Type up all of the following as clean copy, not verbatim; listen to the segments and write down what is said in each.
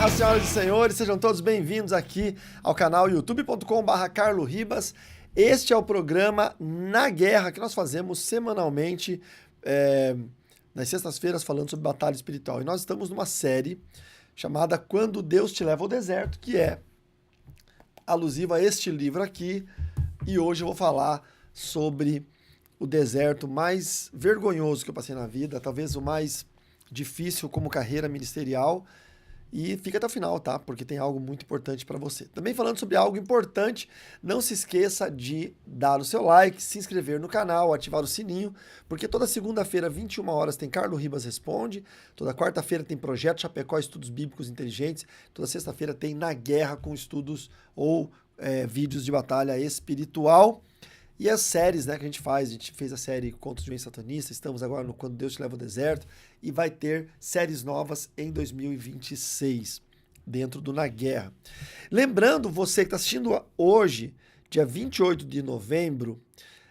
Paz, senhoras e senhores, sejam todos bem-vindos aqui ao canal youtube.com/carloribas. Este é o programa Na Guerra, que nós fazemos semanalmente, nas sextas-feiras, falando sobre batalha espiritual. E nós estamos numa série chamada Quando Deus Te Leva ao Deserto, que é alusiva a este livro aqui. E hoje eu vou falar sobre o deserto mais vergonhoso que eu passei na vida, talvez o mais difícil como carreira ministerial. E fica até o final, tá? Porque tem algo muito importante para você. Também falando sobre algo importante, não se esqueça de dar o seu like, se inscrever no canal, ativar o sininho, porque toda segunda-feira, 21 horas, tem Carlo Ribas Responde, toda quarta-feira tem Projeto Chapecó Estudos Bíblicos Inteligentes, toda sexta-feira tem Na Guerra com estudos ou vídeos de batalha espiritual. E as séries, né, que a gente fez a série Contos de um Ex-Satanista, estamos agora no Quando Deus Te Leva ao Deserto, e vai ter séries novas em 2026, dentro do Na Guerra. Lembrando, você que está assistindo hoje, dia 28 de novembro,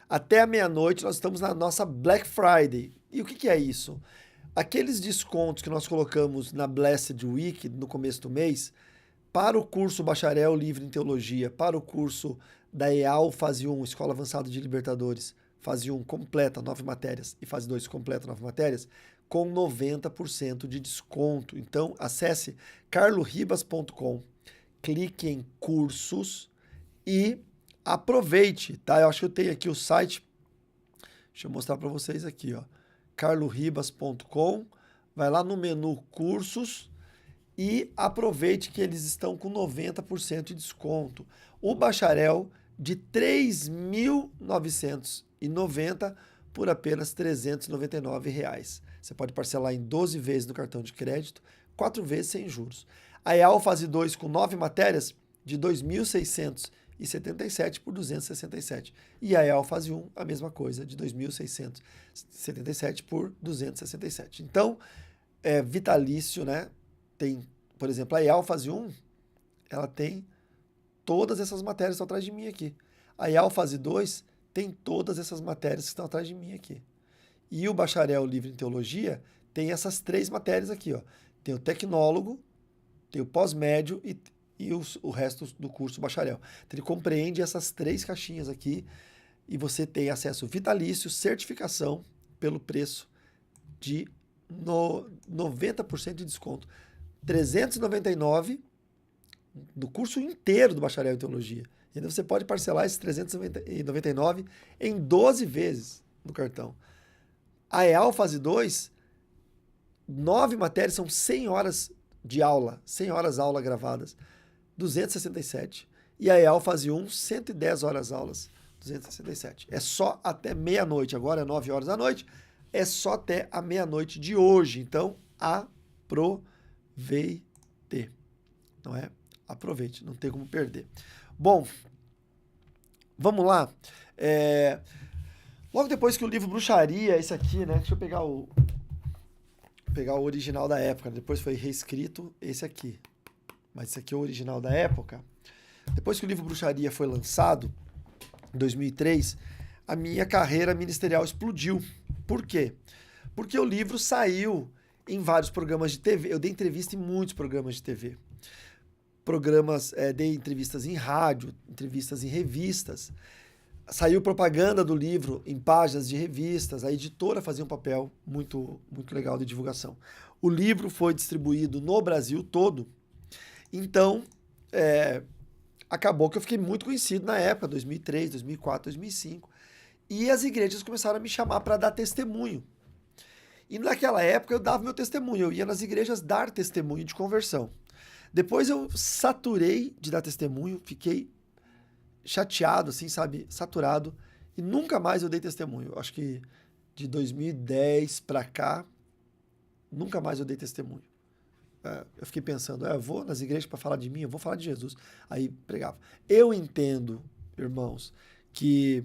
até a meia-noite, nós estamos na nossa Black Friday. E o que é isso? Aqueles descontos que nós colocamos na Blessed Week, no começo do mês, para o curso Bacharel Livre em Teologia, para o curso da EAL Fase 1, Escola Avançada de Libertadores, Fase 1 completa, 9 matérias, e Fase 2 completa, 9 matérias, com 90% de desconto. Então, acesse carloribas.com, clique em cursos e aproveite, tá? Eu acho que eu tenho aqui o site, deixa eu mostrar para vocês aqui, ó, carloribas.com, vai lá no menu cursos, e aproveite que eles estão com 90% de desconto. O bacharel de R$ 3.990 por apenas R$ 399. Você pode parcelar em 12 vezes no cartão de crédito, 4 vezes sem juros. A EAL Fase 2 com 9 matérias de R$ 2.677 por R$ 267. E a EAL Fase 1, a mesma coisa, de R$ 2.677 por R$ 267. Então, é vitalício, né? Tem, por exemplo, a EAL Fase 1, ela tem todas essas matérias que estão atrás de mim aqui. A EAL Fase 2 tem todas essas matérias que estão atrás de mim aqui. E o Bacharel Livre em Teologia tem essas 3 matérias aqui, ó. Tem o Tecnólogo, tem o Pós-Médio e o resto do curso Bacharel. Então, ele compreende essas 3 caixinhas aqui e você tem acesso vitalício, certificação pelo preço de 90% de desconto. 399 do curso inteiro do Bacharel em Teologia. E ainda você pode parcelar esses 399 em 12 vezes no cartão. A EAL Fase 2, 9 matérias, são 100 horas de aula, 100 horas aula gravadas, 267. E a EAL Fase 1, 110 horas aulas, 267. É só até meia-noite, agora é 9 horas da noite, é só até a meia-noite de hoje. Então, aproveite, não é? Aproveite, não tem como perder. Bom, vamos lá. Logo depois que o livro Bruxaria, esse aqui, né? Deixa eu pegar o original da época. Depois foi reescrito esse aqui. Mas esse aqui é o original da época. Depois que o livro Bruxaria foi lançado, em 2003, a minha carreira ministerial explodiu. Por quê? Porque o livro saiu em vários programas de TV. Eu dei entrevista em muitos programas de TV. Dei entrevistas em rádio, entrevistas em revistas. Saiu propaganda do livro em páginas de revistas. A editora fazia um papel muito, muito legal de divulgação. O livro foi distribuído no Brasil todo. Então, acabou que eu fiquei muito conhecido na época, 2003, 2004, 2005. E as igrejas começaram a me chamar para dar testemunho. E naquela época eu dava meu testemunho, eu ia nas igrejas dar testemunho de conversão. Depois eu saturei de dar testemunho, fiquei chateado, assim, sabe, saturado, e nunca mais eu dei testemunho. Acho que de 2010 para cá, nunca mais eu dei testemunho. Eu fiquei pensando, eu vou nas igrejas para falar de mim, eu vou falar de Jesus. Aí pregava. Eu entendo, irmãos, que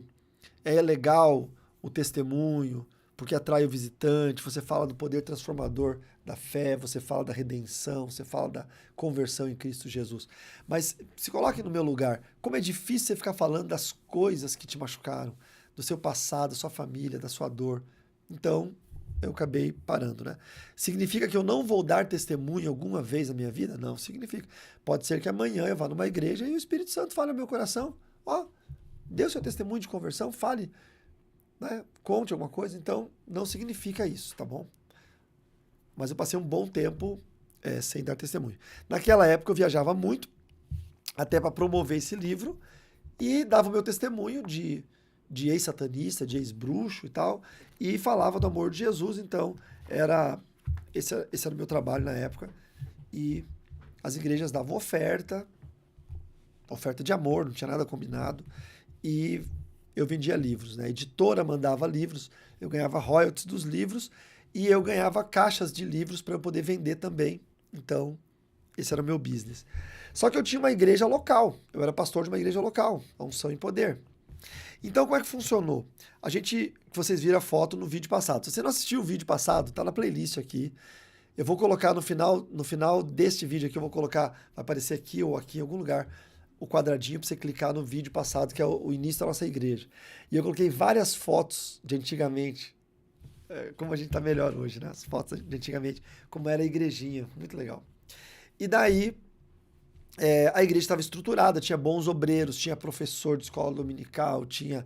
é legal o testemunho, porque atrai o visitante, você fala do poder transformador da fé, você fala da redenção, você fala da conversão em Cristo Jesus. Mas se coloque no meu lugar, como é difícil você ficar falando das coisas que te machucaram, do seu passado, da sua família, da sua dor. Então, eu acabei parando, né? Significa que eu não vou dar testemunho alguma vez na minha vida? Não, significa. Pode ser que amanhã eu vá numa igreja e o Espírito Santo fale ao meu coração, ó, dê o seu testemunho de conversão, fale, né? Conte alguma coisa. Então, não significa isso, tá bom? Mas eu passei um bom tempo sem dar testemunho. Naquela época eu viajava muito, até para promover esse livro, e dava o meu testemunho de ex-satanista, de ex-bruxo e tal, e falava do amor de Jesus. Então, esse era o meu trabalho na época. E as igrejas davam oferta de amor, não tinha nada combinado, e eu vendia livros, né? A editora mandava livros, eu ganhava royalties dos livros, e eu ganhava caixas de livros para eu poder vender também. Então, esse era o meu business. Só que eu tinha uma igreja local, eu era pastor de uma igreja local, a Unção em Poder. Então, como é que funcionou? Vocês viram a foto no vídeo passado. Se você não assistiu o vídeo passado, tá na playlist aqui. Eu vou colocar no final deste vídeo aqui, eu vou colocar, vai aparecer aqui ou aqui em algum lugar, o quadradinho para você clicar no vídeo passado, que é o início da nossa igreja. E eu coloquei várias fotos de antigamente, como a gente tá melhor hoje, né? As fotos de antigamente, como era a igrejinha, muito legal. E daí, a igreja estava estruturada, tinha bons obreiros, tinha professor de escola dominical, tinha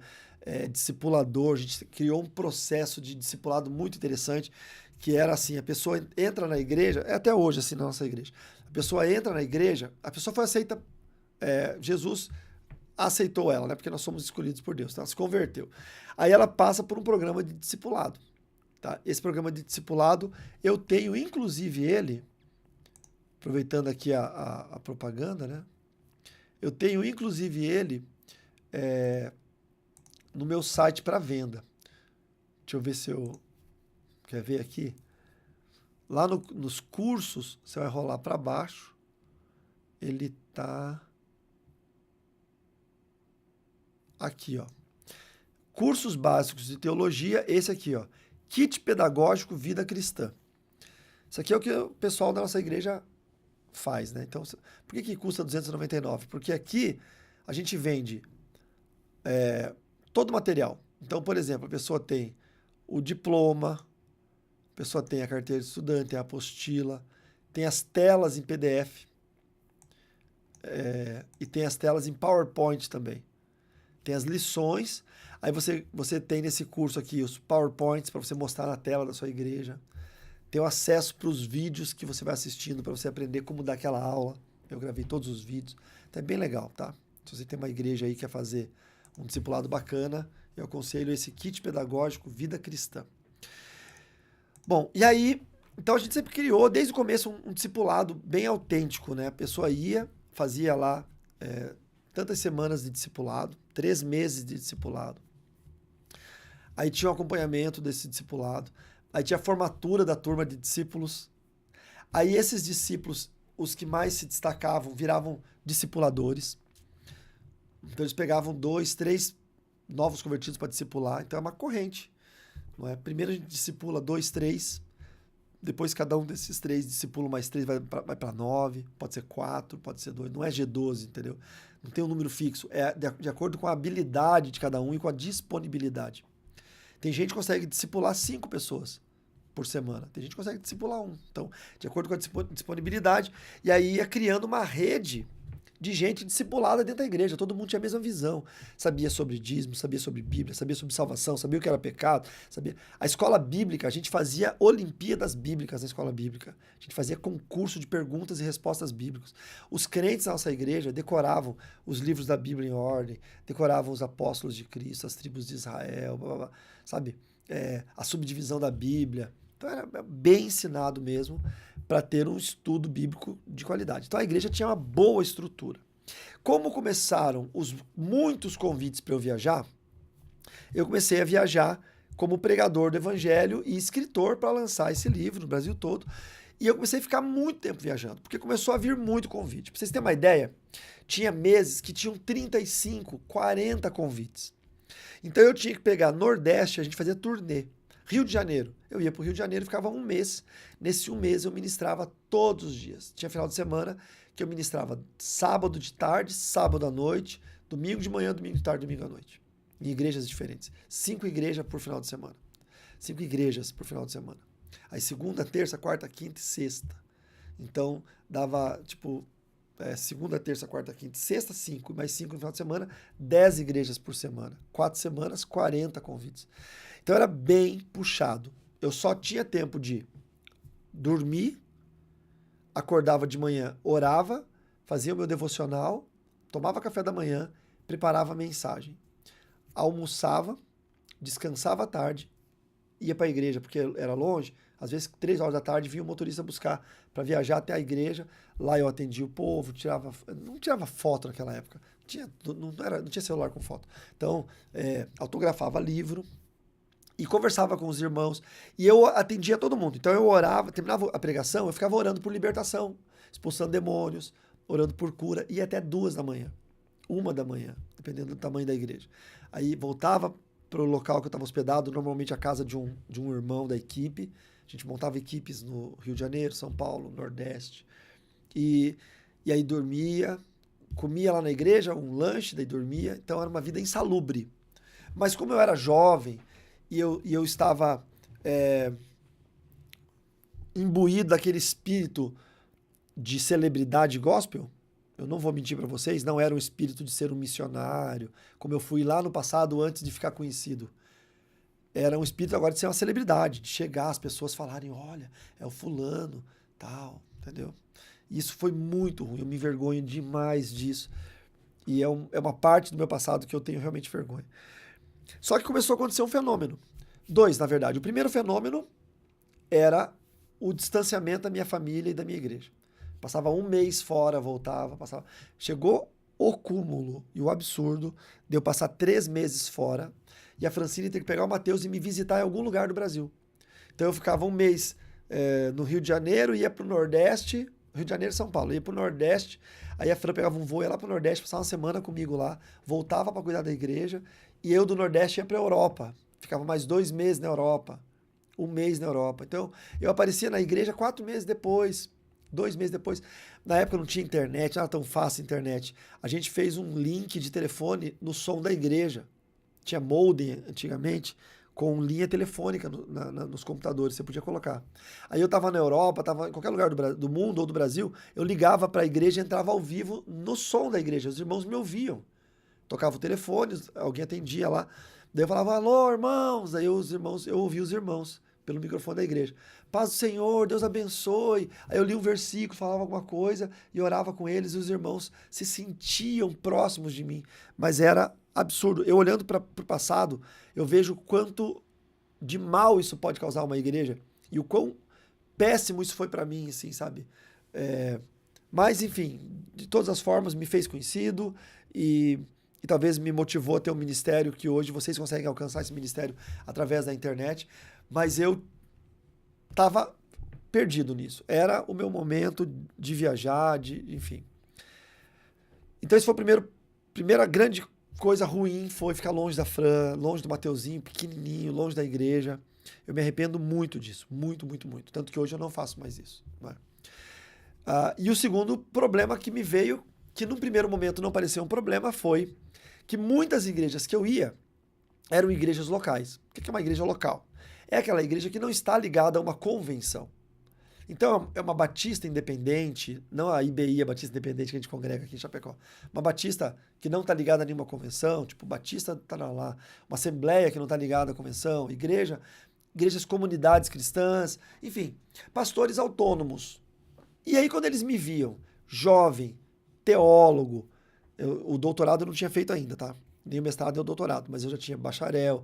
discipulador, a gente criou um processo de discipulado muito interessante, que era assim, a pessoa entra na igreja, é até hoje assim na nossa igreja, a pessoa entra na igreja, a pessoa foi aceita, Jesus aceitou ela, né? Porque nós somos escolhidos por Deus, então ela se converteu. Aí ela passa por um programa de discipulado, tá? Esse programa de discipulado, eu tenho inclusive ele, aproveitando aqui a propaganda, né? Eu tenho inclusive ele no meu site para venda. Deixa eu ver se eu... Quer ver aqui? Lá nos cursos, você vai rolar para baixo. Ele tá aqui, ó. Cursos básicos de teologia, esse aqui, ó. Kit pedagógico Vida Cristã. Isso aqui é o que o pessoal da nossa igreja faz, né? Então, por que custa R$299? Porque aqui a gente vende todo o material. Então, por exemplo, a pessoa tem o diploma, a pessoa tem a carteira de estudante, tem a apostila, tem as telas em PDF e tem as telas em PowerPoint também. Tem as lições, aí você tem nesse curso aqui os PowerPoints para você mostrar na tela da sua igreja. Tem o acesso para os vídeos que você vai assistindo para você aprender como dar aquela aula. Eu gravei todos os vídeos. Então é bem legal, tá? Se você tem uma igreja aí que quer fazer um discipulado bacana, eu aconselho esse kit pedagógico Vida Cristã. Bom, e aí, então a gente sempre criou, desde o começo, um discipulado bem autêntico, né? A pessoa ia, fazia lá tantas semanas de discipulado, 3 meses de discipulado. Aí tinha o acompanhamento desse discipulado. Aí tinha a formatura da turma de discípulos. Aí esses discípulos, os que mais se destacavam, viravam discipuladores. Então eles pegavam 2, 3 novos convertidos para discipular. Então é uma corrente, não é? Primeiro a gente discipula 2, 3. Depois cada um desses 3 discipula mais 3, vai para 9. Pode ser 4, pode ser 2. Não é G12, entendeu? Não tem um número fixo. É de acordo com a habilidade de cada um e com a disponibilidade. Tem gente que consegue discipular 5 pessoas por semana. Tem gente que consegue discipular 1. Então, de acordo com a disponibilidade. E aí ia criando uma rede de gente discipulada dentro da igreja. Todo mundo tinha a mesma visão. Sabia sobre dízimo, sabia sobre Bíblia, sabia sobre salvação, sabia o que era pecado. Sabia. A escola bíblica, a gente fazia Olimpíadas Bíblicas na escola bíblica. A gente fazia concurso de perguntas e respostas bíblicas. Os crentes da nossa igreja decoravam os livros da Bíblia em ordem, decoravam os apóstolos de Cristo, as tribos de Israel, blá, blá, blá, sabe? A subdivisão da Bíblia. Então era bem ensinado mesmo para ter um estudo bíblico de qualidade. Então a igreja tinha uma boa estrutura. Como começaram muitos convites para eu viajar, eu comecei a viajar como pregador do evangelho e escritor para lançar esse livro no Brasil todo. E eu comecei a ficar muito tempo viajando, porque começou a vir muito convite. Para vocês terem uma ideia, tinha meses que tinham 35, 40 convites. Então eu tinha que pegar Nordeste, a gente fazia turnê. Rio de Janeiro. Eu ia para o Rio de Janeiro e ficava 1 mês. Nesse 1 mês eu ministrava todos os dias. Tinha final de semana que eu ministrava sábado de tarde, sábado à noite, domingo de manhã, domingo de tarde, domingo à noite. Em igrejas diferentes. 5 igrejas por final de semana. 5 igrejas por final de semana. Aí segunda, terça, quarta, quinta e sexta. Então, dava, tipo, segunda, terça, quarta, quinta e sexta, 5, mais 5 no final de semana, 10 igrejas por semana. 4 semanas, 40 convites. Então, era bem puxado. Eu só tinha tempo de dormir, acordava de manhã, orava, fazia o meu devocional, tomava café da manhã, preparava a mensagem. Almoçava, descansava à tarde, ia para a igreja, porque era longe. Às vezes, 3 horas da tarde, vinha o motorista buscar para viajar até a igreja. Lá eu atendia o povo, não tirava foto naquela época. Não tinha celular com foto. Então, autografava livro e conversava com os irmãos. E eu atendia todo mundo. Então, eu orava, terminava a pregação, eu ficava orando por libertação, expulsando demônios, orando por cura, ia até 2 da manhã, 1 da manhã, dependendo do tamanho da igreja. Aí voltava para o local que eu estava hospedado, normalmente a casa de um irmão da equipe. A gente montava equipes no Rio de Janeiro, São Paulo, Nordeste. E aí dormia, comia lá na igreja, um lanche, daí dormia. Então era uma vida insalubre. Mas como eu era jovem e eu estava imbuído daquele espírito de celebridade gospel, eu não vou mentir para vocês, não era um espírito de ser um missionário, como eu fui lá no passado antes de ficar conhecido. Era um espírito agora de ser uma celebridade, de chegar, as pessoas falarem, olha, é o fulano, tal, entendeu? E isso foi muito ruim, eu me envergonho demais disso. E é uma parte do meu passado que eu tenho realmente vergonha. Só que começou a acontecer um fenômeno. 2, na verdade. O primeiro fenômeno era o distanciamento da minha família e da minha igreja. Passava 1 mês fora, voltava, passava. Chegou o cúmulo e o absurdo de eu passar 3 meses fora e a Francine ter que pegar o Mateus e me visitar em algum lugar do Brasil. Então eu ficava 1 mês no Rio de Janeiro, ia para o Nordeste, Rio de Janeiro e São Paulo, ia para o Nordeste, aí a Fran pegava um voo, ia lá para o Nordeste, passava uma semana comigo lá, voltava para cuidar da igreja, e eu do Nordeste ia para a Europa, ficava mais 2 meses na Europa, 1 mês na Europa. Então eu aparecia na igreja 4 meses depois, 2 meses depois. Na época não tinha internet, não era tão fácil a internet. A gente fez um link de telefone no som da igreja. Tinha modem antigamente, com linha telefônica nos computadores, você podia colocar. Aí eu estava na Europa, estava em qualquer lugar do mundo ou do Brasil, eu ligava para a igreja e entrava ao vivo no som da igreja. Os irmãos me ouviam. Tocava o telefone, alguém atendia lá. Daí eu falava, alô, irmãos. Aí eu ouvia os irmãos pelo microfone da igreja. Paz do Senhor, Deus abençoe. Aí eu li um versículo, falava alguma coisa e orava com eles e os irmãos se sentiam próximos de mim. Mas era absurdo. Eu olhando para o passado, eu vejo quanto de mal isso pode causar uma igreja e o quão péssimo isso foi para mim, assim, sabe? Mas, enfim, de todas as formas, me fez conhecido e talvez me motivou a ter um ministério que hoje vocês conseguem alcançar esse ministério através da internet. Mas eu estava perdido nisso. Era o meu momento de viajar, enfim. Então, esse foi a primeira grande coisa ruim, foi ficar longe da Fran, longe do Mateuzinho, pequenininho, longe da igreja. Eu me arrependo muito disso, muito, muito, muito. Tanto que hoje eu não faço mais isso. Né? E o segundo problema que me veio, que num primeiro momento não parecia um problema, foi que muitas igrejas que eu ia eram igrejas locais. O que é uma igreja local? É aquela igreja que não está ligada a uma convenção. Então, é uma batista independente, não a IBI, a batista independente que a gente congrega aqui em Chapecó. Uma batista que não está ligada a nenhuma convenção, tipo, batista está lá. Uma assembleia que não está ligada à convenção, igrejas, comunidades cristãs, enfim, pastores autônomos. E aí, quando eles me viam, jovem, teólogo, o doutorado eu não tinha feito ainda, tá? Nem o mestrado nem o doutorado, mas eu já tinha bacharel,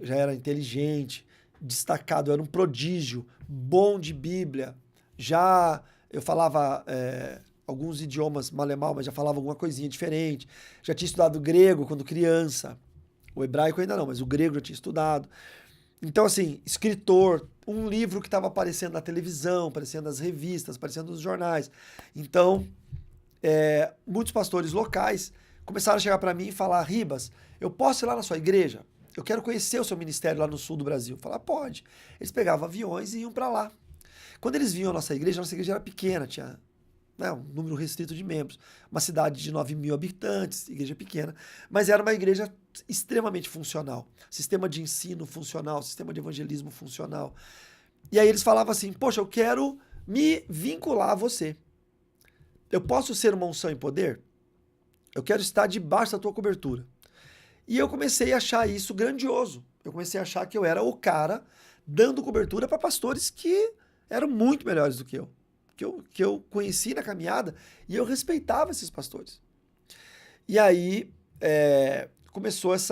já era inteligente, destacado, eu era um prodígio, bom de Bíblia, já eu falava alguns idiomas mal e mal, mas já falava alguma coisinha diferente, já tinha estudado grego quando criança, o hebraico ainda não, mas o grego eu tinha estudado. Então, assim, escritor, um livro que estava aparecendo na televisão, aparecendo nas revistas, aparecendo nos jornais. Então, muitos pastores locais começaram a chegar para mim e falar, Ribas, eu posso ir lá na sua igreja? Eu quero conhecer o seu ministério lá no sul do Brasil. Falar, pode. Eles pegavam aviões e iam para lá. Quando eles vinham a nossa igreja era pequena, tinha né, um número restrito de membros. Uma cidade de 9.000 habitantes, igreja pequena, mas era uma igreja extremamente funcional. Sistema de ensino funcional, sistema de evangelismo funcional. E aí eles falavam assim, poxa, eu quero me vincular a você. Eu posso ser uma unção em poder? Eu quero estar debaixo da tua cobertura. E eu comecei a achar isso grandioso. Eu comecei a achar que eu era o cara dando cobertura para pastores que eram muito melhores do que eu. Que eu conheci na caminhada e eu respeitava esses pastores. E aí começou esse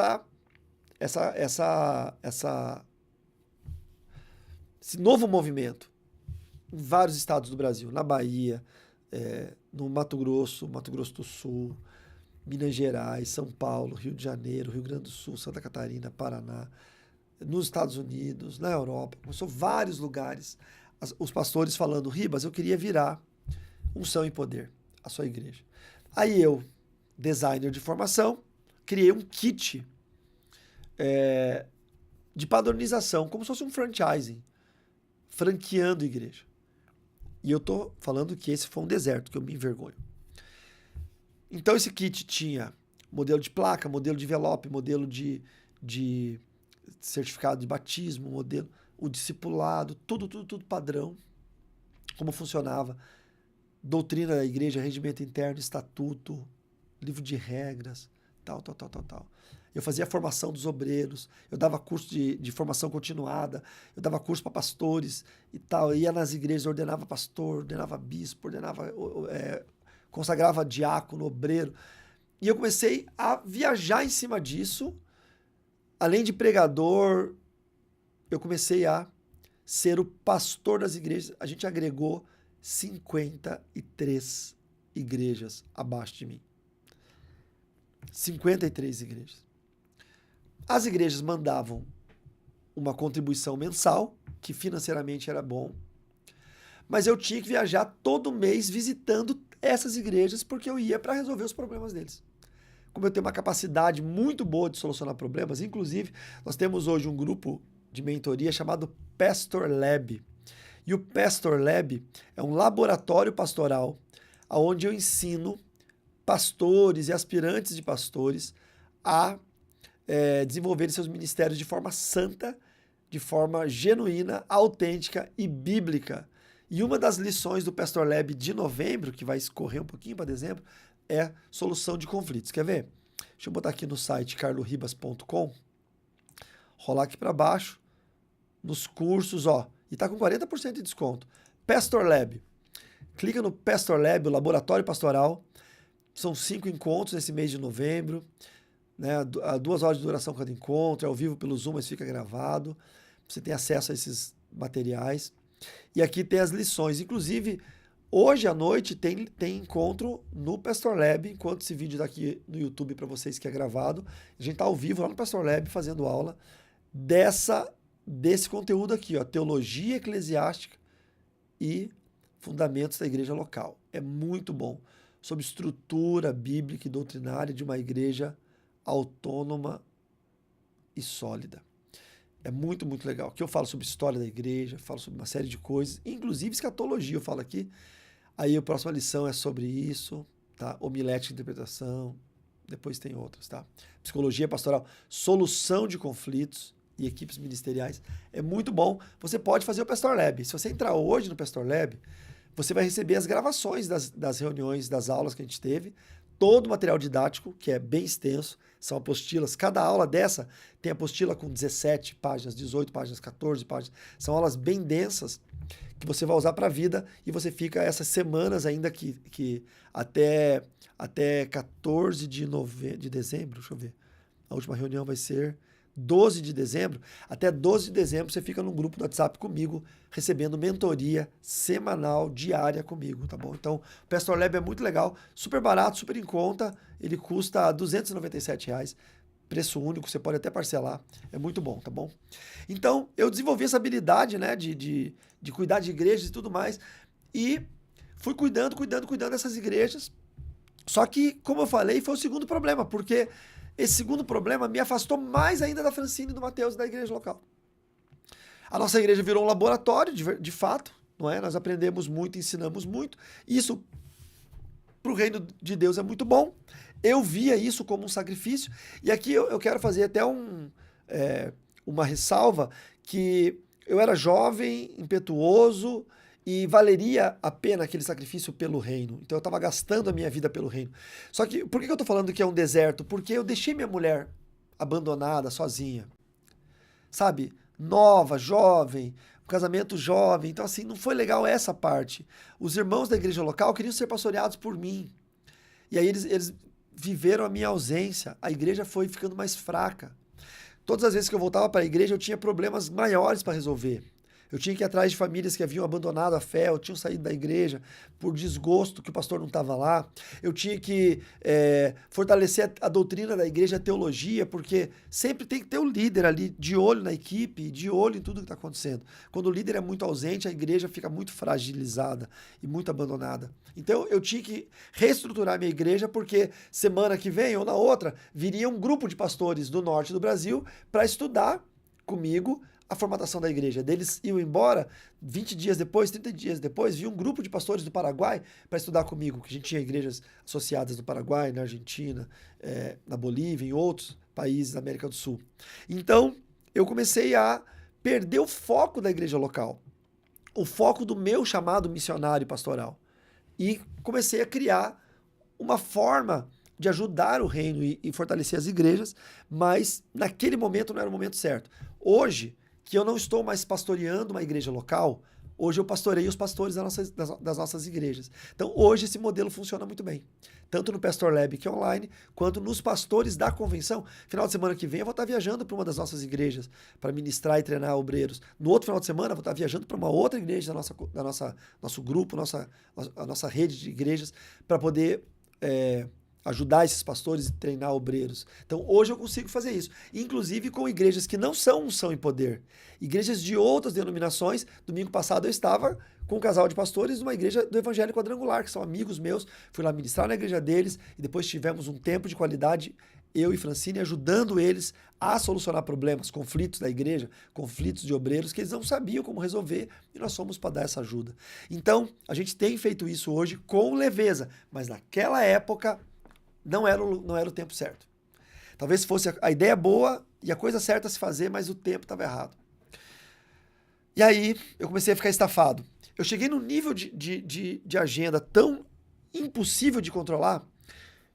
novo movimento em vários estados do Brasil, na Bahia, no Mato Grosso do Sul, Minas Gerais, São Paulo, Rio de Janeiro, Rio Grande do Sul, Santa Catarina, Paraná, nos Estados Unidos, na Europa, começou vários lugares. Os pastores falando, Ribas, eu queria virar unção e poder, a sua igreja. Aí eu, designer de formação, criei um kit de padronização, como se fosse um franchising, franqueando igreja. E eu tô falando que esse foi um deserto, que eu me envergonho. Então esse kit tinha modelo de placa, modelo de envelope, modelo de certificado de batismo, modelo, o discipulado, tudo padrão, como funcionava, doutrina da igreja, regimento interno, estatuto, livro de regras, tal. Eu fazia a formação dos obreiros, eu dava curso de formação continuada, eu dava curso para pastores e tal, eu ia nas igrejas, ordenava pastor, ordenava bispo, consagrava diácono, obreiro, e eu comecei a viajar em cima disso. Além de pregador, eu comecei a ser o pastor das igrejas. A gente agregou 53 igrejas abaixo de mim. 53 igrejas. As igrejas mandavam uma contribuição mensal, que financeiramente era bom, mas eu tinha que viajar todo mês visitando essas igrejas porque eu ia para resolver os problemas deles. Como eu tenho uma capacidade muito boa de solucionar problemas, inclusive nós temos hoje um grupo de mentoria chamado Pastor Lab. E o Pastor Lab é um laboratório pastoral onde eu ensino pastores e aspirantes de pastores a desenvolverem seus ministérios de forma santa, de forma genuína, autêntica e bíblica. E uma das lições do Pastor Lab de novembro, que vai escorrer um pouquinho para dezembro, é solução de conflitos. Quer ver? Deixa eu botar aqui no site carloribas.com, rolar aqui para baixo, nos cursos, ó, e tá com 40% de desconto. Pastor Lab. Clica no Pastor Lab, o laboratório pastoral. São 5 encontros nesse mês de novembro, né? 2 horas de duração cada encontro, é ao vivo pelo Zoom, mas fica gravado. Você tem acesso a esses materiais. E aqui tem as lições. Inclusive, hoje à noite tem encontro no Pastor Lab, enquanto esse vídeo está aqui no YouTube para vocês que é gravado. A gente está ao vivo lá no Pastor Lab fazendo aula desse conteúdo aqui, ó, teologia eclesiástica e fundamentos da igreja local. É muito bom. Sobre estrutura bíblica e doutrinária de uma igreja autônoma e sólida. É muito, muito legal. Aqui eu falo sobre história da igreja, falo sobre uma série de coisas, inclusive escatologia eu falo aqui. Aí a próxima lição é sobre isso, tá? Homilética e interpretação, depois tem outras, tá? Psicologia pastoral, solução de conflitos e equipes ministeriais. É muito bom. Você pode fazer o Pastor Lab. Se você entrar hoje no Pastor Lab, você vai receber as gravações das reuniões, das aulas que a gente teve, todo o material didático, que é bem extenso, são apostilas. Cada aula dessa tem apostila com 17 páginas, 18 páginas, 14 páginas. São aulas bem densas que você vai usar para a vida e você fica essas semanas ainda que até 14 de dezembro, deixa eu ver, a última reunião vai ser 12 de dezembro, até 12 de dezembro você fica num grupo do WhatsApp comigo, recebendo mentoria semanal, diária comigo, tá bom? Então, o Pastor Lab é muito legal, super barato, super em conta, ele custa R$ 297, preço único, você pode até parcelar, é muito bom, tá bom? Então, eu desenvolvi essa habilidade, né, de cuidar de igrejas e tudo mais, e fui cuidando dessas igrejas, só que, como eu falei, foi o segundo problema, porque esse segundo problema me afastou mais ainda da Francine e do Mateus e da igreja local. A nossa igreja virou um laboratório, de fato, não é? Nós aprendemos muito, ensinamos muito. Isso para o reino de Deus é muito bom. Eu via isso como um sacrifício. E aqui eu quero fazer até uma ressalva que eu era jovem, impetuoso e valeria a pena aquele sacrifício pelo reino. Então eu estava gastando a minha vida pelo reino. Só que por que eu estou falando que é um deserto? Porque eu deixei minha mulher abandonada, sozinha. Sabe? Nova, jovem, um casamento jovem. Então assim, não foi legal essa parte. Os irmãos da igreja local queriam ser pastoreados por mim. E aí eles viveram a minha ausência. A igreja foi ficando mais fraca. Todas as vezes que eu voltava para a igreja, eu tinha problemas maiores para resolver. Eu tinha que ir atrás de famílias que haviam abandonado a fé, ou tinham saído da igreja por desgosto que o pastor não estava lá. Eu tinha que fortalecer a doutrina da igreja, a teologia, porque sempre tem que ter o líder ali de olho na equipe, de olho em tudo que está acontecendo. Quando o líder é muito ausente, a igreja fica muito fragilizada e muito abandonada. Então eu tinha que reestruturar a minha igreja, porque semana que vem ou na outra, viria um grupo de pastores do norte do Brasil para estudar comigo a formatação da igreja. Deles iam embora, 20 dias depois, 30 dias depois, vi um grupo de pastores do Paraguai para estudar comigo, que a gente tinha igrejas associadas no Paraguai, na Argentina, na Bolívia, em outros países da América do Sul. Então, eu comecei a perder o foco da igreja local, o foco do meu chamado missionário pastoral. E comecei a criar uma forma de ajudar o reino e fortalecer as igrejas, mas naquele momento não era o momento certo. Hoje, que eu não estou mais pastoreando uma igreja local, hoje eu pastoreio os pastores das nossas igrejas. Então, hoje esse modelo funciona muito bem. Tanto no Pastor Lab, que é online, quanto nos pastores da convenção. Final de semana que vem eu vou estar viajando para uma das nossas igrejas para ministrar e treinar obreiros. No outro final de semana eu vou estar viajando para uma outra igreja nosso grupo, a nossa rede de igrejas, para poder ajudar esses pastores e treinar obreiros. Então, hoje eu consigo fazer isso. Inclusive com igrejas que não são unção e poder. Igrejas de outras denominações. Domingo passado eu estava com um casal de pastores numa igreja do Evangelho Quadrangular, que são amigos meus. Fui lá ministrar na igreja deles e depois tivemos um tempo de qualidade, eu e Francine, ajudando eles a solucionar problemas, conflitos da igreja, conflitos de obreiros que eles não sabiam como resolver e nós fomos para dar essa ajuda. Então, a gente tem feito isso hoje com leveza, mas naquela época não era o tempo certo. Talvez fosse a ideia boa e a coisa certa a se fazer, mas o tempo estava errado. E aí eu comecei a ficar estafado. Eu cheguei num nível de agenda tão impossível de controlar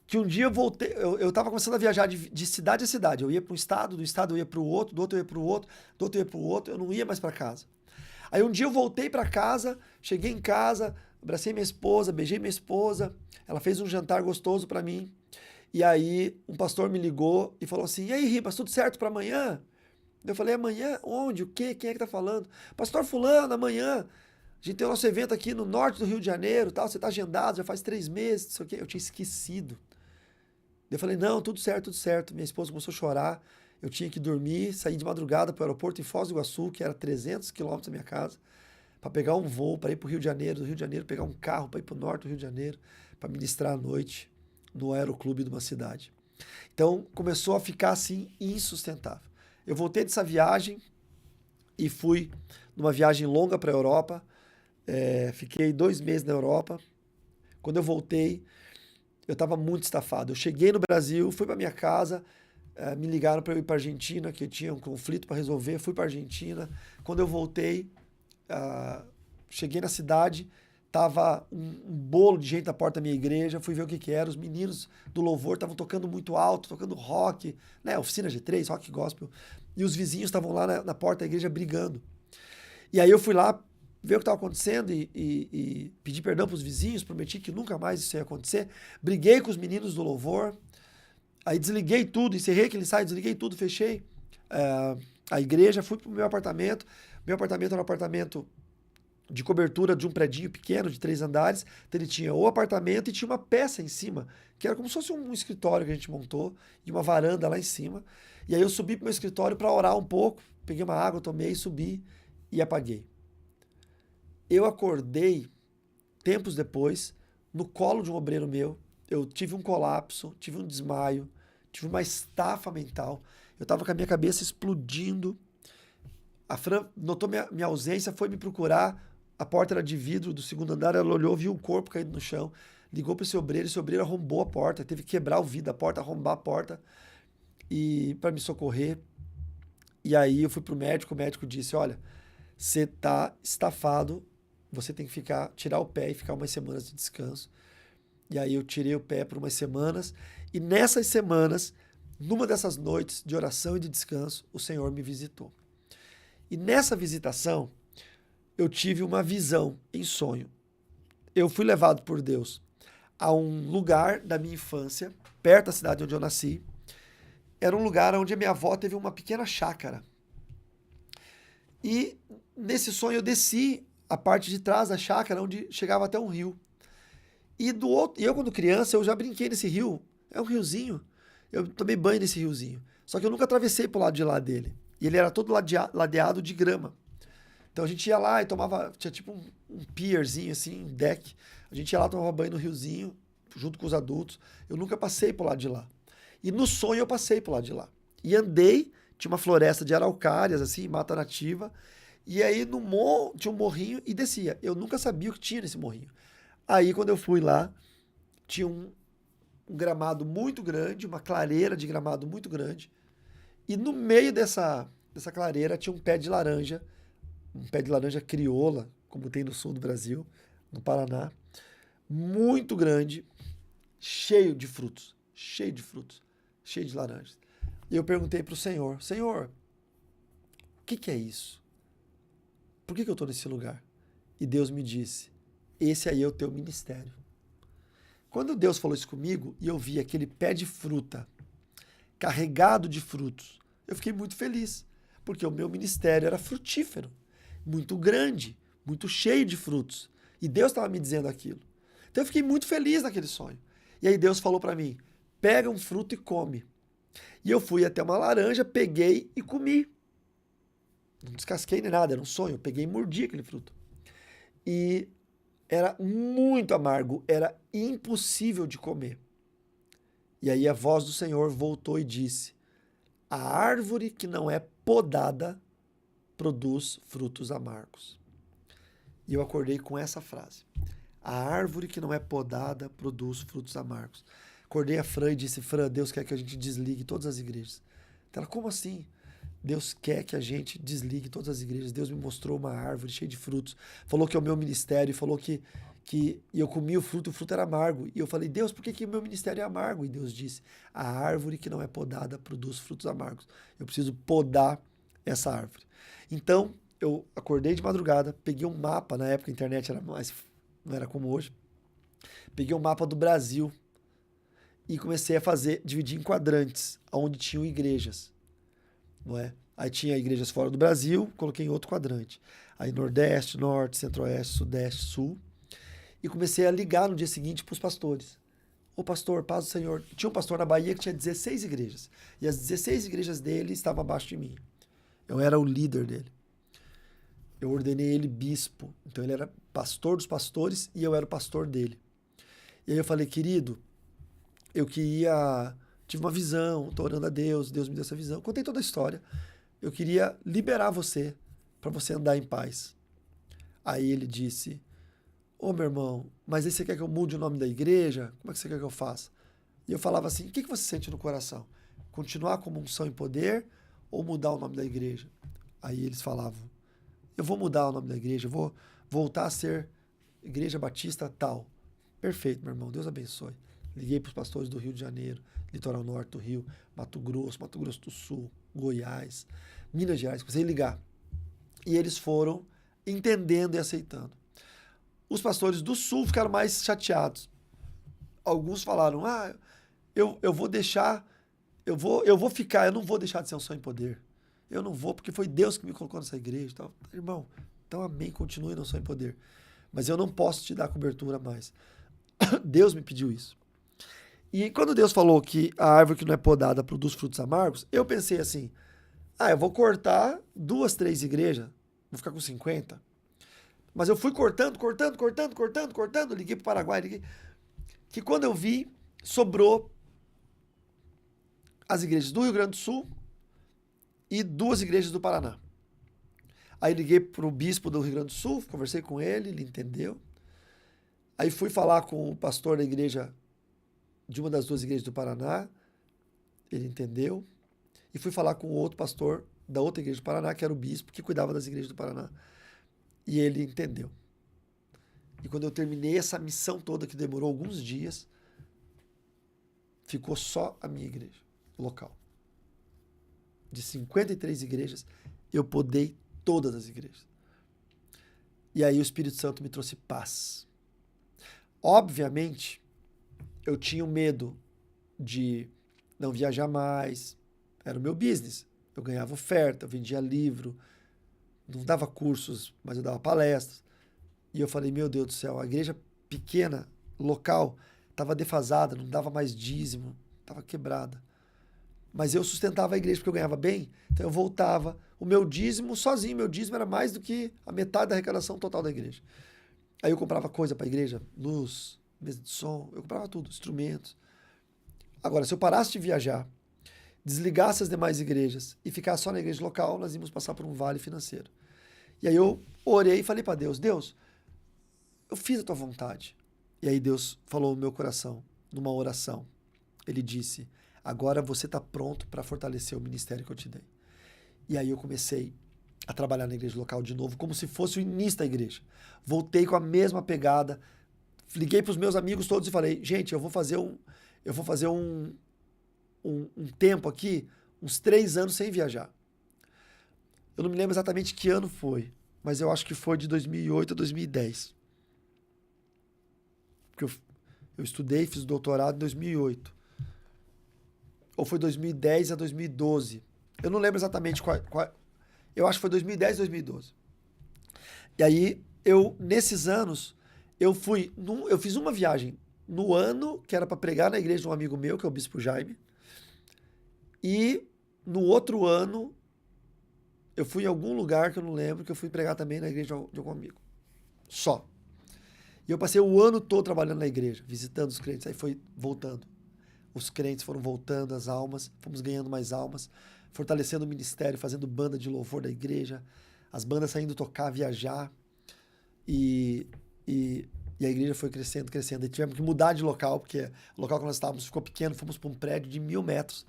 que um dia eu voltei, eu estava começando a viajar de cidade a cidade. Eu ia para um estado, do estado eu ia para o outro, do outro eu ia para o outro, do outro eu ia para o outro, eu não ia mais para casa. Aí um dia eu voltei para casa, cheguei em casa, abracei minha esposa, beijei minha esposa, ela fez um jantar gostoso para mim. E aí um pastor me ligou e falou assim: "E aí, Ribas, tudo certo para amanhã?" Eu falei: "Amanhã? Onde? O quê? Quem é que tá falando?" "Pastor fulano, amanhã. A gente tem o nosso evento aqui no norte do Rio de Janeiro, tal, você tá agendado, já faz 3 meses, não sei o quê." Eu tinha esquecido. Eu falei: "Não, tudo certo, tudo certo." Minha esposa começou a chorar. Eu tinha que dormir, sair de madrugada para o aeroporto em Foz do Iguaçu, que era 300 quilômetros da minha casa, para pegar um voo para ir para o Rio de Janeiro, do Rio de Janeiro pegar um carro para ir para o norte do Rio de Janeiro, para ministrar à noite no aeroclube de uma cidade. Então começou a ficar assim insustentável. Eu voltei dessa viagem e fui numa viagem longa para a Europa. Fiquei 2 meses na Europa. Quando eu voltei, eu estava muito estafado. Eu cheguei no Brasil, fui para minha casa, me ligaram para eu ir para a Argentina, que eu tinha um conflito para resolver. Fui para a Argentina. Quando eu voltei, cheguei na cidade, tava um bolo de gente na porta da minha igreja, fui ver o que era. Os meninos do louvor estavam tocando muito alto, tocando rock, né? Oficina G3, rock gospel. E os vizinhos estavam lá na porta da igreja brigando. E aí eu fui lá ver o que estava acontecendo e pedi perdão para os vizinhos, prometi que nunca mais isso ia acontecer. Briguei com os meninos do louvor, aí desliguei tudo, encerrei aquele site, desliguei tudo, fechei a igreja, fui para o meu apartamento. Meu apartamento era um apartamento de cobertura de um predinho pequeno, de 3 andares. Então ele tinha o apartamento e tinha uma peça em cima, que era como se fosse um escritório que a gente montou, e uma varanda lá em cima. E aí eu subi para o meu escritório para orar um pouco, peguei uma água, tomei, subi e apaguei. Eu acordei, tempos depois, no colo de um obreiro meu. Eu tive um colapso, tive um desmaio, tive uma estafa mental. Eu estava com a minha cabeça explodindo. A Fran notou minha ausência, foi me procurar. A porta era de vidro do 2º andar, ela olhou, viu um corpo caído no chão. ligou para esse obreiro arrombou a porta, teve que quebrar o vidro da porta, arrombar a porta e para me socorrer. E aí eu fui pro médico, o médico disse, olha, você tá estafado, você tem que tirar o pé e ficar umas semanas de descanso. E aí eu tirei o pé por umas semanas, e nessas semanas, numa dessas noites de oração e de descanso, o Senhor me visitou. E nessa visitação, eu tive uma visão em sonho. Eu fui levado por Deus a um lugar da minha infância, perto da cidade onde eu nasci. Era um lugar onde a minha avó teve uma pequena chácara. E nesse sonho eu desci a parte de trás da chácara, onde chegava até um rio. E eu, quando criança, eu já brinquei nesse rio. É um riozinho. Eu tomei banho nesse riozinho. Só que eu nunca atravessei pro lado de lá dele. E ele era todo ladeado de grama. Então a gente ia lá e tomava... Tinha tipo um pierzinho, assim, um deck. A gente ia lá, tomava banho no riozinho, junto com os adultos. Eu nunca passei pro lado de lá. E no sonho eu passei pro lado de lá. E andei, tinha uma floresta de araucárias, assim, mata nativa. E aí no morro, tinha um morrinho e descia. Eu nunca sabia o que tinha nesse morrinho. Aí quando eu fui lá, tinha um gramado muito grande, uma clareira de gramado muito grande. E no meio dessa clareira tinha um pé de laranja crioula, como tem no sul do Brasil, no Paraná. Muito grande, cheio de frutos, cheio de laranjas. E eu perguntei para o Senhor, Senhor, o que é isso? Por que eu estou nesse lugar? E Deus me disse, esse aí é o teu ministério. Quando Deus falou isso comigo e eu vi aquele pé de fruta carregado de frutos, eu fiquei muito feliz, porque o meu ministério era frutífero, muito grande, muito cheio de frutos. E Deus estava me dizendo aquilo. Então eu fiquei muito feliz naquele sonho. E aí Deus falou para mim, pega um fruto e come. E eu fui até uma laranja, peguei e comi. Não descasquei nem nada, era um sonho. Eu peguei e mordi aquele fruto. E era muito amargo, era impossível de comer. E aí a voz do Senhor voltou e disse, a árvore que não é podada produz frutos amargos. E eu acordei com essa frase. A árvore que não é podada produz frutos amargos. Acordei a Fran e disse, Fran, Deus quer que a gente desligue todas as igrejas. Ela, como assim? Deus quer que a gente desligue todas as igrejas. Deus me mostrou uma árvore cheia de frutos. Falou que é o meu ministério. Falou que eu comi o fruto era amargo. E eu falei, Deus, por que o meu ministério é amargo? E Deus disse, a árvore que não é podada produz frutos amargos. Eu preciso podar essa árvore. Então, eu acordei de madrugada, peguei um mapa, na época a internet não era como hoje. Peguei um mapa do Brasil e comecei a dividir em quadrantes, onde tinham igrejas. Não é? Aí tinha igrejas fora do Brasil, coloquei em outro quadrante. Aí Nordeste, Norte, Centro-Oeste, Sudeste, Sul. E comecei a ligar no dia seguinte para os pastores. Ô pastor, paz do Senhor. Tinha um pastor na Bahia que tinha 16 igrejas. E as 16 igrejas dele estavam abaixo de mim. Eu era o líder dele. Eu ordenei ele bispo. Então ele era pastor dos pastores e eu era o pastor dele. E aí eu falei, querido, tive uma visão, estou orando a Deus, Deus me deu essa visão. Contei toda a história. Eu queria liberar você, para você andar em paz. Aí ele disse, ô meu irmão, mas aí você quer que eu mude o nome da igreja? Como é que você quer que eu faça? E eu falava assim, o que você sente no coração? Continuar como unção e poder ou mudar o nome da igreja? Aí eles falavam, eu vou mudar o nome da igreja, eu vou voltar a ser Igreja Batista tal. Perfeito, meu irmão, Deus abençoe. Liguei para os pastores do Rio de Janeiro, Litoral Norte do Rio, Mato Grosso do Sul, Goiás, Minas Gerais, comecei a ligar. E eles foram entendendo e aceitando. Os pastores do Sul ficaram mais chateados. Alguns falaram, eu vou deixar, eu vou ficar, eu não vou deixar de ser um sonho em poder. Eu não vou, porque foi Deus que me colocou nessa igreja. Tal. Irmão, então amém, continue no sonho em poder. Mas eu não posso te dar cobertura mais. Deus me pediu isso. E quando Deus falou que a árvore que não é podada produz frutos amargos, eu pensei assim, eu vou cortar 2, 3 igrejas, vou ficar com 50. Mas eu fui cortando, liguei para o Paraguai, que quando eu vi, sobrou as igrejas do Rio Grande do Sul e 2 igrejas do Paraná. Aí liguei para o bispo do Rio Grande do Sul, conversei com ele, ele entendeu. Aí fui falar com o pastor da igreja, de uma das duas igrejas do Paraná, ele entendeu. E fui falar com o outro pastor da outra igreja do Paraná, que era o bispo, que cuidava das igrejas do Paraná. E ele entendeu. E quando eu terminei essa missão toda, que demorou alguns dias, ficou só a minha igreja local. De 53 igrejas, eu podei todas as igrejas. E aí o Espírito Santo me trouxe paz. Obviamente, eu tinha medo de não viajar mais. Era o meu business. Eu ganhava oferta, eu vendia livro, não dava cursos, mas eu dava palestras. E eu falei, meu Deus do céu, a igreja pequena, local, estava defasada, não dava mais dízimo, estava quebrada. Mas eu sustentava a igreja porque eu ganhava bem, então eu voltava. O meu dízimo, sozinho, meu dízimo era mais do que a metade da arrecadação total da igreja. Aí eu comprava coisa para a igreja, luz, mesa de som, eu comprava tudo, instrumentos. Agora, se eu parasse de viajar, desligasse as demais igrejas e ficasse só na igreja local, nós íamos passar por um vale financeiro. E aí eu orei e falei para Deus, Deus, eu fiz a tua vontade. E aí Deus falou no meu coração, numa oração. Ele disse, agora você está pronto para fortalecer o ministério que eu te dei. E aí eu comecei a trabalhar na igreja local de novo, como se fosse o início da igreja. Voltei com a mesma pegada, liguei para os meus amigos todos e falei, gente, eu vou fazer um tempo aqui, uns 3 anos sem viajar. Eu não me lembro exatamente que ano foi, mas eu acho que foi de 2008 a 2010. Porque eu estudei, fiz doutorado em 2008. Ou foi 2010 a 2012. Eu não lembro exatamente qual. Eu acho que foi 2010 a 2012. E aí, nesses anos, eu fiz uma viagem no ano, que era para pregar na igreja de um amigo meu, que é o Bispo Jaime. E no outro ano, eu fui em algum lugar que eu não lembro, que eu fui pregar também na igreja de algum amigo. Só. E eu passei o ano todo trabalhando na igreja, visitando os crentes. Aí foi voltando. Os crentes foram voltando, as almas, fomos ganhando mais almas, fortalecendo o ministério, fazendo banda de louvor da igreja, as bandas saindo tocar, viajar. E a igreja foi crescendo, crescendo. E tivemos que mudar de local, porque o local que nós estávamos ficou pequeno, fomos para um prédio de 1.000 metros.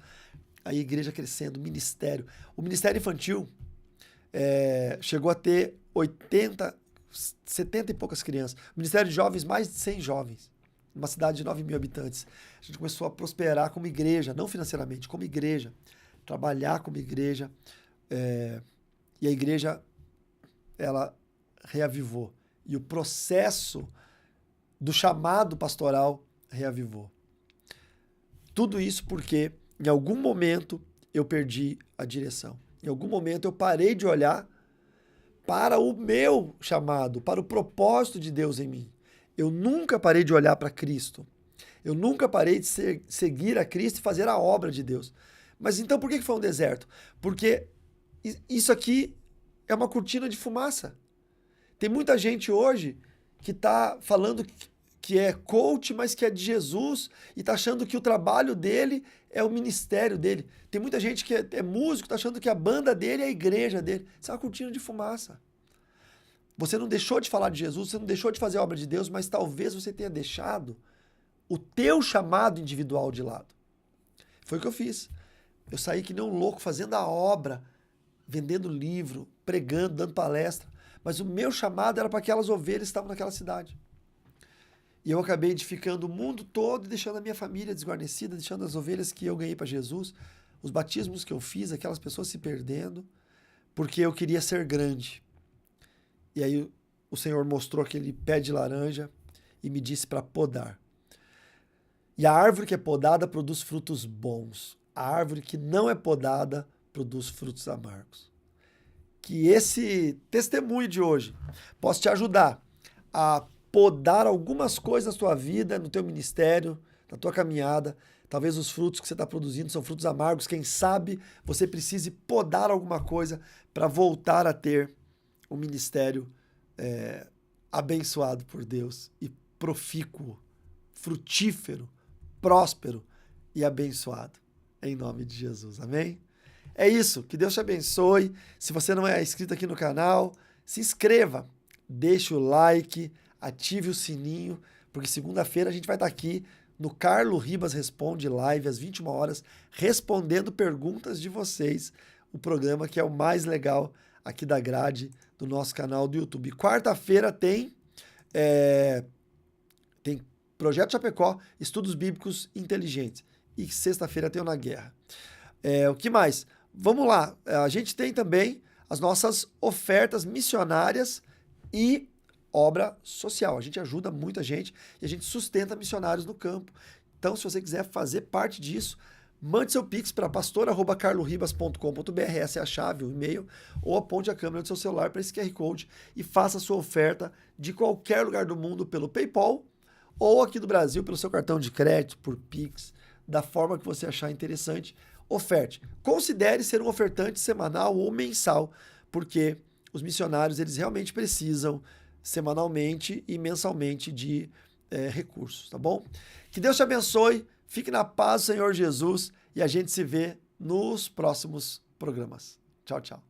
Aí a igreja crescendo, ministério. O ministério infantil chegou a ter 70 e poucas crianças. O Ministério de Jovens, mais de 100 jovens. Uma cidade de 9.000 habitantes. A gente começou a prosperar como igreja, não financeiramente, como igreja. Trabalhar como igreja. E a igreja, ela reavivou. E o processo do chamado pastoral reavivou. Tudo isso porque, em algum momento, eu perdi a direção. Em algum momento, eu parei de olhar para o meu chamado, para o propósito de Deus em mim. Eu nunca parei de olhar para Cristo. Eu nunca parei de seguir a Cristo e fazer a obra de Deus. Mas então por que foi um deserto? Porque isso aqui é uma cortina de fumaça. Tem muita gente hoje que está falando que é coach, mas que é de Jesus e está achando que o trabalho dele é o ministério dele. Tem muita gente que é músico, está achando que a banda dele é a igreja dele. Isso é uma cortina de fumaça. Você não deixou de falar de Jesus, você não deixou de fazer a obra de Deus, mas talvez você tenha deixado o teu chamado individual de lado. Foi o que eu fiz. Eu saí que nem um louco fazendo a obra, vendendo livro, pregando, dando palestra. Mas o meu chamado era para aquelas ovelhas que estavam naquela cidade. E eu acabei edificando o mundo todo e deixando a minha família desguarnecida, deixando as ovelhas que eu ganhei para Jesus, os batismos que eu fiz, aquelas pessoas se perdendo, porque eu queria ser grande. E aí o Senhor mostrou aquele pé de laranja e me disse para podar. E a árvore que é podada produz frutos bons. A árvore que não é podada produz frutos amargos. Que esse testemunho de hoje possa te ajudar a podar algumas coisas na tua vida, no teu ministério, na tua caminhada. Talvez os frutos que você está produzindo são frutos amargos. Quem sabe você precise podar alguma coisa para voltar a ter um ministério abençoado por Deus e profícuo, frutífero, próspero e abençoado. Em nome de Jesus. Amém? É isso. Que Deus te abençoe. Se você não é inscrito aqui no canal, se inscreva. Deixe o like, ative o sininho, porque segunda-feira a gente vai estar aqui no Carlo Ribas Responde Live, às 21 horas, respondendo perguntas de vocês, o programa que é o mais legal aqui da grade do nosso canal do YouTube. Quarta-feira tem Projeto Chapecó, Estudos Bíblicos Inteligentes. E sexta-feira tem o Na Guerra. O que mais? Vamos lá. A gente tem também as nossas ofertas missionárias e obra social. A gente ajuda muita gente e a gente sustenta missionários no campo. Então, se você quiser fazer parte disso, mande seu pix para pastor@carloribas.com.br, essa é a chave, o e-mail, ou aponte a câmera do seu celular para esse QR Code e faça a sua oferta de qualquer lugar do mundo pelo PayPal ou aqui do Brasil pelo seu cartão de crédito, por pix, da forma que você achar interessante. Oferte. Considere ser um ofertante semanal ou mensal, porque os missionários eles realmente precisam semanalmente e mensalmente de recursos, tá bom? Que Deus te abençoe, fique na paz do Senhor Jesus e a gente se vê nos próximos programas. Tchau, tchau.